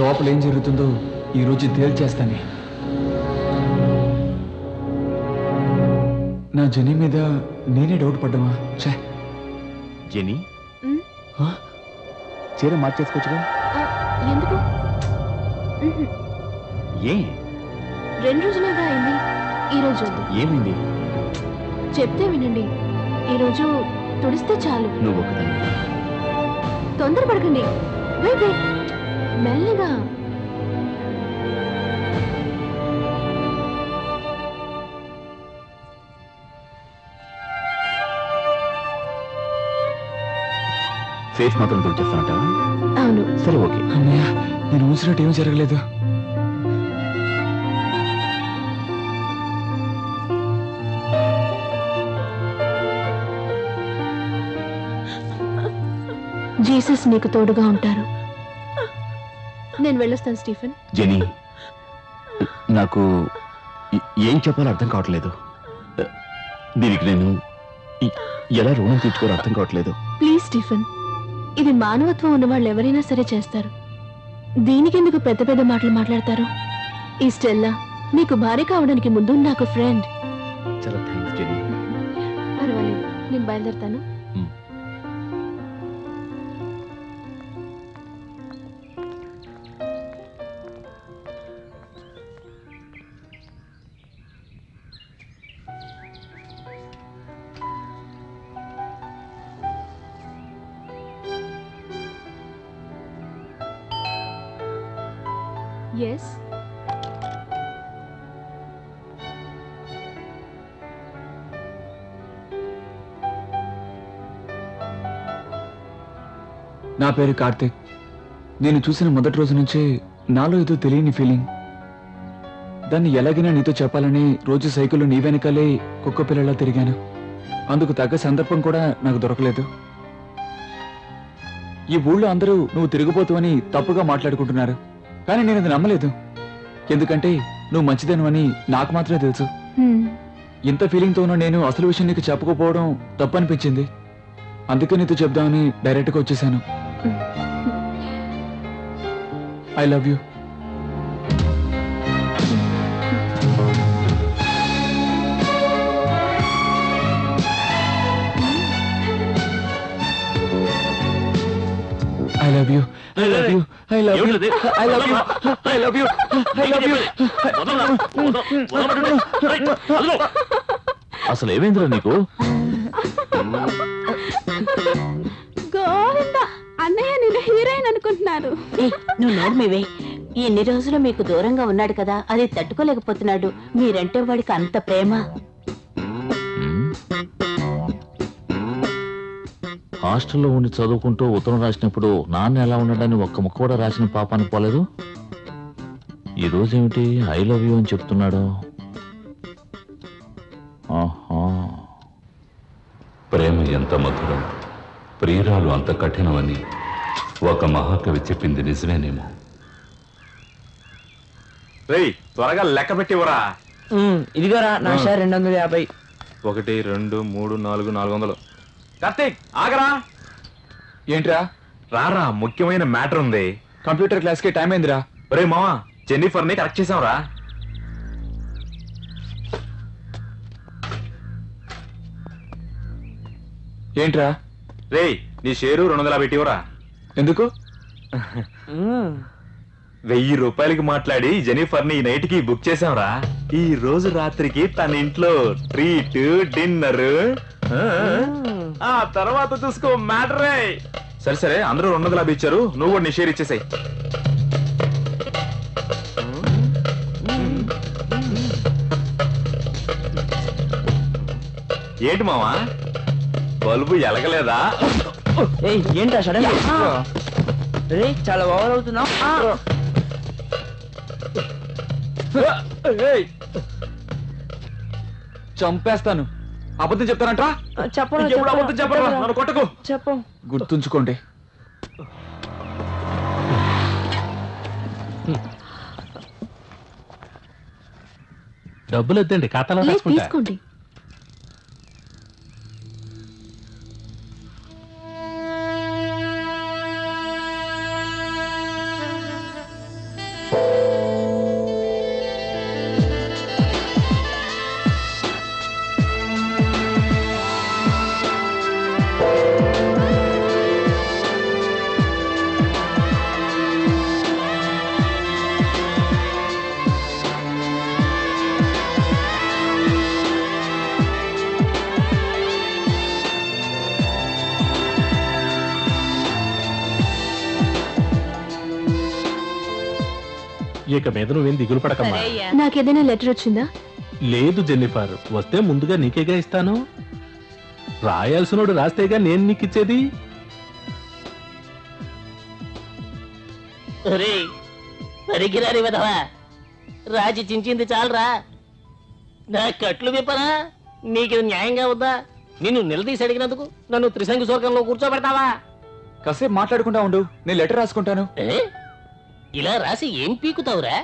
లోపల ఏం జరుగుతుందో ఈరోజు తేల్చేస్తానే. నా జెనీ మీద నేనే డౌట్ పడ్డామా? జెనీ చీర మార్చేసుకోవచ్చుగా? ఎందుకు? ఏ 2 రోజులేగా అయింది. ఈరోజు ఏమైంది చెప్తే వినండి. ఈరోజు తుడిస్తే చాలు. నువ్వు ఒకదాన్ని. తొందరపడకండి. మెల్లగా. ఫేస్ మాత్రం తుడిచేస్తానంటావా? అవును. సరే ఓకే. అన్నయ్య నేను ఊసినట్టు ఏమీ జరగలేదు. జీసస్ నీకు తోడుగా ఉంటారు. నేను వెళ్ళొస్తాను స్టీఫెన్. జెనీ నాకు ఏం చెప్పాలో అర్థం కావట్లేదు. దీనికి నేను ఎలా రుణం తీర్చుకోవాలో అర్థం కావట్లేదు. ప్లీజ్ స్టీఫెన్, ఇది మానవత్వం ఉన్న వాళ్ళు ఎవరైనా సరే చేస్తారు. దీనికెందుకు పెద్ద పెద్ద మాటలు మాట్లాడతారు? ఈ స్టెల్లా నీకు భార్య కావడానికి ముందు నాకు ఫ్రెండ్. చాలా థ్యాంక్స్ జెనీ. పర్వాలేదు, నేను బయలుదేరుతాను. ఎస్, నా పేరు కార్తిక్. నేను చూసిన మొదటి రోజు నుంచే నాలో ఏదో తెలియని ఫీలింగ్. దాన్ని ఎలాగైనా నీతో చెప్పాలని రోజు సైకిల్లో నీ వెనకాలే కుక్క పిల్లలా తిరిగాను. అందుకు తగ్గ సందర్భం కూడా నాకు దొరకలేదు. ఈ ఊళ్ళో అందరూ నువ్వు తిరిగిపోతావని తప్పుగా మాట్లాడుకుంటున్నారు. కానీ నేను అది నమ్మలేదు. ఎందుకంటే నువ్వు మంచిదనువని నాకు మాత్రమే తెలుసు. ఇంత ఫీలింగ్తో ఉన్న నేను అసలు విషయం నీకు చెప్పకపోవడం తప్పనిపించింది. అందుకే నీతో చెప్దామని డైరెక్ట్గా వచ్చేసాను. I love you. I love you. I love you. I love you. I love you. I love you. I love you. అసలు ఏమైందిరా నీకు? గోవిందా, అన్నయ్య నిన్ను హీరోయిన్ అనుకుంటున్నాను. నువ్వు నోర్మివే. ఎన్ని రోజులు మీకు దూరంగా ఉన్నాడు కదా, అది తట్టుకోలేకపోతున్నాడు. మీరంటే వాడికి అంత ప్రేమ. హాస్టల్లో ఉండి చదువుకుంటూ ఉత్తరం రాసినప్పుడు నాన్న ఎలా ఉండడాన్ని ఒక్క ముక్క కూడా రాసిన పాపానికి పోలేదు. ఈ రోజేమిటి ఐ లవ్ యూ అని చెప్తున్నాడు? ప్రేమ ఎంత మధురం, ప్రియురాలు అంత కఠినమని ఒక మహాకవి చెప్పింది నిజమేనేమో. రేయ్, త్వరగా లెక్క పెట్టివరా. ఇదిగోరా నా షేర్ 250. 1 2 3 4 400. కార్తీక్ ఆగరా. ఏంట్రా? రారా, ముఖ్యమైన మ్యాటర్ ఉంది. కంప్యూటర్ క్లాస్కి టైం అయిందిరా. ఒరే మావా, జెన్నిఫర్ ని కరెక్ట్ చేసాంరా. ఏంట్రా? రేయ్, నీ షేరు 250 పెట్టివరా. ఎందుకు? 1000 రూపాయలకి మాట్లాడి జెన్నిఫర్ ని ఈ నైట్ కి బుక్ చేసాంరా. ఈ రోజు రాత్రికి తన ఇంట్లో ట్రీట్, డిన్నర్, ఆ తర్వాత చూసుకో మ్యాటరే. సరే సరే, అందరూ 250 ఇచ్చారు, నువ్వు కూడా నీ షేర్ ఇచ్చేసాయి. ఏంటి మావా, బల్బు ఎలగలేదా? ఏంటా సడన్ రే, చాలా ఓవర్ అవుతున్నావు. చంపేస్తాను. అబద్ధం చెప్తానంట్రా? చెప్పండి. చెప్పరా, నన్ను కొట్టకు. చెప్పు. గుర్తుంచుకోండి. డబ్బులు వద్దండి, ఖాతాలో రాసుకుంటా. తీసుకోండి. ఇక మీద నువ్వేం దిగులు పడకమ్మా. నాకేదైనా లెటర్ వచ్చిందా? లేదు జెన్నిఫర్, వస్తే ముందుగా నీకేగా ఇస్తాను. రాయాల్సినోడు రాస్తేగా నేను నీకు ఇచ్చేది. పరిగిరాని విధవా, రాజీ చించింది చాలరా. నా కట్లు విప్పరా? నీకు న్యాయంగా ఉందా? నిన్ను నిలదీసి అడిగినందుకు నన్ను త్రిశంకు స్వర్గంలో కూర్చోబెడతావా? కాసేపు మాట్లాడుకుంటా ఉండు, నేను లెటర్ రాసుకుంటాను. ఇలా రాసి ఏం పీకుతావురా?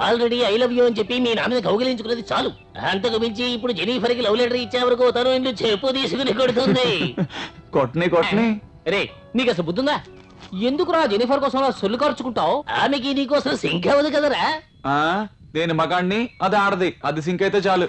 ఆల్రెడీ ఐ లవ్ యూ అని చెప్పి మీ నాన్నని కౌగిలించుకున్నది చాలు. అంతకు మించి ఇప్పుడు జెనిఫర్కి లవ్ లెటర్ ఇచ్చే వరకు తను ఇల్లు చెప్పు తీసుకుని కొడుతుంది. కొట్టని రే, నీకు అసలు బుద్ధుందా? ఎందుకురా జెనిఫర్ కోసం సొల్లు ఖర్చుకుంటావు? ఆమెకి నీకోసం సింక్ అవ్వదు కదరా. నేను మగాడిని, అది ఆడది, అది సింక్ అయితే చాలు.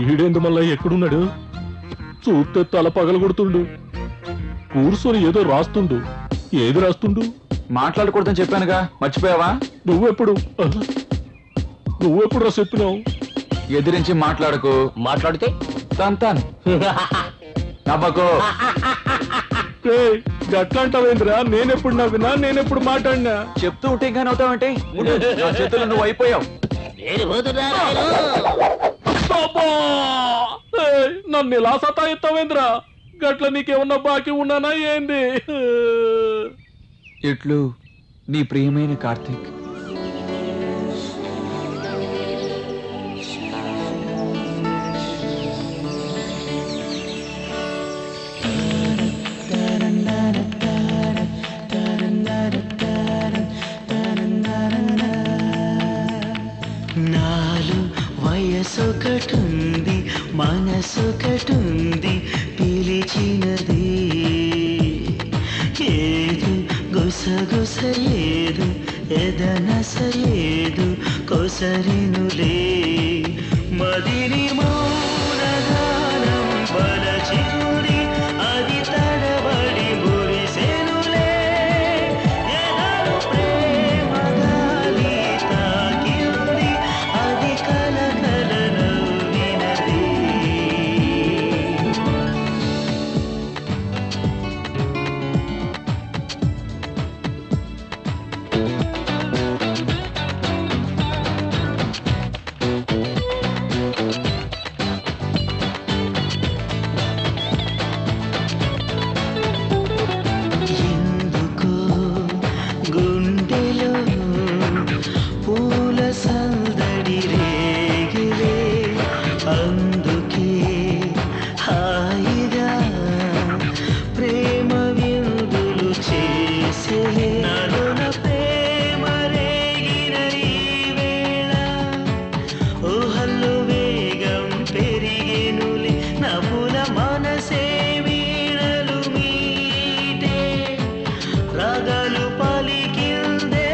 ఈడేందు మళ్ళా ఎక్కడున్నాడు? చూస్తే తల పగలగొడుతుండు. కూర్చొని ఏదో రాస్తుండు. ఏది రాస్తుండు? మాట్లాడకూడదని చెప్పానుగా, మర్చిపోయావా? నువ్వెప్పుడు రా చెప్పినావు? ఎదిరించి మాట్లాడకు. మాట్లాడితే తంతాను. నవ్వకు. గట్లాంటావేంద్రా? నేనెప్పుడు నవ్వినా, నేనెప్పుడు మాట్లాడినా? చెప్తూ ఉంటే ఇంకా నవ్వుతావంటే నా చేతుల్లో నువ్వు అయిపోయావు. నన్ను ఇలా సతాయిస్తావేంద్రా? గట్ల నీకేమన్నా బాకీ ఉన్నానా ఏంది? ఇట్లు నీ ప్రియమైన కార్తీక్. నాలు వయసొకటుంది, మనసొకటుంది, పిలిచినది ఏదు గుసగుసలేదు, ఎదనసలేదు, కొసరినులే మదిని మౌనగానం బలచిరుడి, అది తడబడి మురిసెనులే ఎదను ప్రేమ గాలి తాకింది, అది కలకల నవ్వినది. ఎందుకో గుండెలో పూల సందడి రేగిలే, అందుకే హాయిగా ప్రేమ విందులు చేసే నలున ప్రేమ రేగిన ఈ వేళ ఊహల్లో వేగం పెరిగెనులే, నవ్వుల మనసే వీణలు మీటే రాగాలు పలికిందే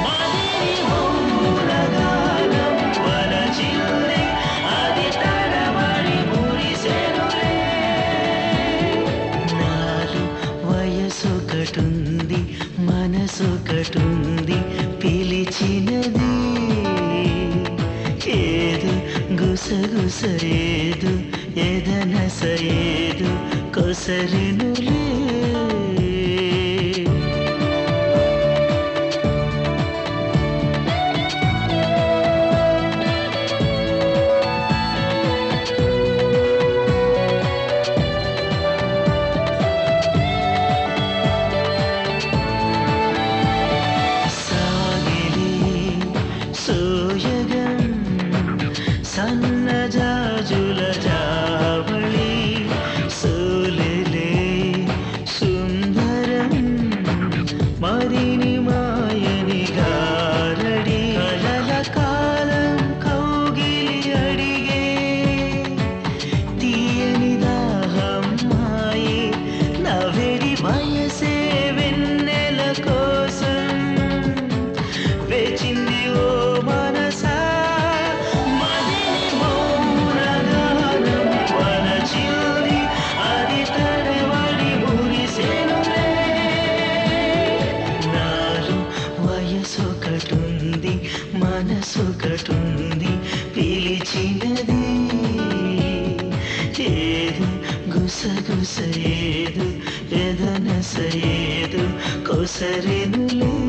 మదిని మౌనగానం వలచిందే, అది తడబడి మురిసెనులే. నాలు వయసొకటుంది, మనసొకటుంది, పిలిచినది ఏదు గుసగుసలేదు, ఎదనసలేదు, కొసరినులే. సాగిలే సోయగం సన్నజాజుల జావళి, సోలెలే సుందరం మరిని మాయని గారడి, కలల కాలం కౌగిలి అడిగే తీయని దాహం మాయే, నవ్వెడి వయసే వెన్నెల కోసం వేచింది ఓ మనసా, మదిని మౌనగానం వలచింది, అది తడబడి మురిసెనులే. నాలు వయసొకటుంది, మనసొకటుంది, పిలిచినది ఏదు గుసగుసలేదు, ఎదనసలేదు, సరేనులే